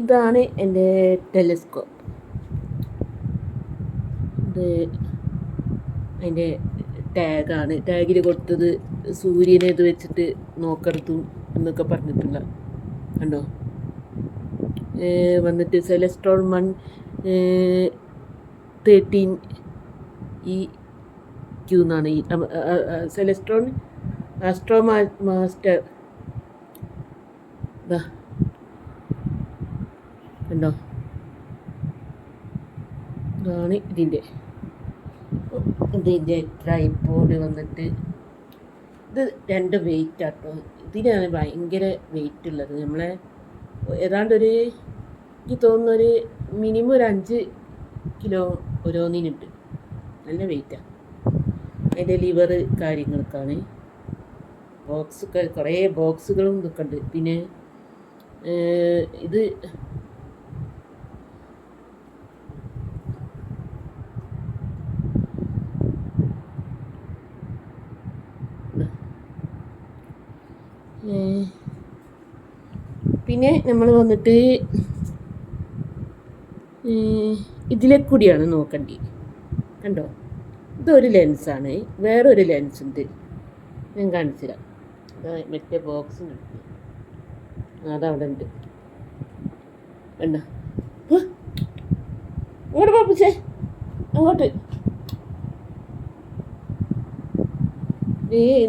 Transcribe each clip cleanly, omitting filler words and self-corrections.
ഇതാണ് എൻ്റെ ടെലിസ്കോപ്പ്. ഇത് അതിൻ്റെ ടാഗാണ്. ടാഗിൽ കൊടുത്തത് സൂര്യനെ ഇത് വെച്ചിട്ട് നോക്കരുതും എന്നൊക്കെ പറഞ്ഞിട്ടുള്ള കണ്ടോ. വന്നിട്ട് സെലസ്ട്രോൺ 113 EQ എന്നാണ് ഈ സെലസ്ട്രോൺ ആസ്ട്രോ മാസ്റ്റർ. കണ്ടോ, ഇതാണ് ഇതിൻ്റെ ട്രൈപോഡ് വന്നിട്ട്. ഇത് 2 വെയിറ്റ് ആട്ടോ. ഇതിനാണ് ഭയങ്കര വെയിറ്റ് ഉള്ളത്. നമ്മളെ ഏതാണ്ടൊരു എനിക്ക് തോന്നുന്നൊരു മിനിമം ഒരു 5 കിലോ ഓരോന്നിനുണ്ട്. നല്ല വെയിറ്റാണ്. അതിൻ്റെ ലിവർ കാര്യങ്ങൾക്കാണ്. കുറേ ബോക്സുകളും ഇതൊക്കെ ഉണ്ട്. പിന്നെ ഇത് പിന്നെ നമ്മൾ വന്നിട്ട് ഇതിലെ കൂടിയാണ് നോക്കേണ്ടത്. കണ്ടോ, ഇതൊരു ലെൻസാണ്. വേറൊരു ലെൻസ് ഉണ്ട്, ഞാൻ കാണിച്ചു തരാം. മറ്റേ ബോക്സിനുണ്ട്, അതവിടെ ഉണ്ട്. കണ്ടോ, അങ്ങോട്ട് പാപ്പിച്ചേ, അങ്ങോട്ട്.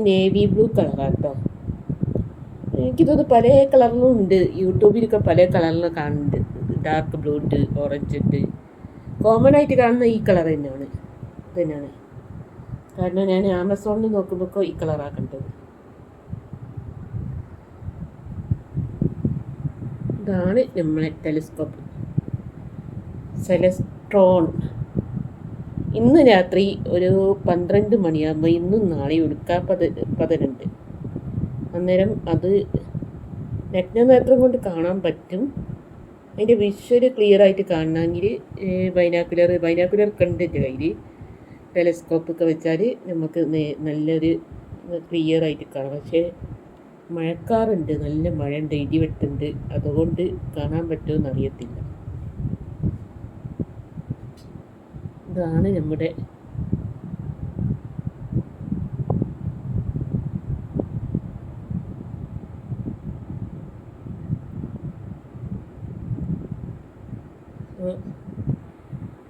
Navy blue കളറാട്ടോ. എനിക്കിതൊന്ന് പല കളറിലും ഉണ്ട്. യൂട്യൂബിലൊക്കെ പല കളറിലും കാണുന്നുണ്ട്. ഡാർക്ക് ബ്ലൂ ഉണ്ട്, ഓറഞ്ച് ഉണ്ട്. കോമൺ ആയിട്ട് കാണുന്ന ഈ കളർ തന്നെയാണ്. ഇതന്നെയാണ് കാരണം ഞാൻ ആമസോണിൽ നോക്കുമ്പോൾ ഈ കളറാണ് കണ്ടത്. ഇതാണ് നമ്മളെ ടെലിസ്കോപ്പ് സെലസ്ട്രോൺ. ഇന്ന് രാത്രി ഒരു 12 മണിയാകുമ്പോൾ ഇന്നും നാളെ ഉടുക്കാപ്പതനുണ്ട്. അന്നേരം അത് നഗ്നനേത്രം കൊണ്ട് കാണാൻ പറ്റും. അതിൻ്റെ വിഷ്വൽ ക്ലിയർ ആയിട്ട് കാണണമെങ്കിൽ ബൈനാക്കുലർ കണ്ട് എൻ്റെ കയ്യിൽ ടെലിസ്കോപ്പൊക്കെ വെച്ചാൽ നമുക്ക് നല്ലൊരു ക്ലിയർ ആയിട്ട് കാണാം. പക്ഷേ മഴക്കാറുണ്ട്, നല്ല മഴയുണ്ട്, ഇടിവെട്ടുണ്ട്. അതുകൊണ്ട് കാണാൻ പറ്റുമെന്ന് അറിയത്തില്ല. ഇതാണ് നമ്മുടെ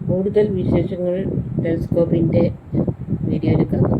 കൂടുതൽ വിശേഷങ്ങൾ ടെലിസ്കോപ്പിൻ്റെ വീഡിയോയിൽ കാണാം.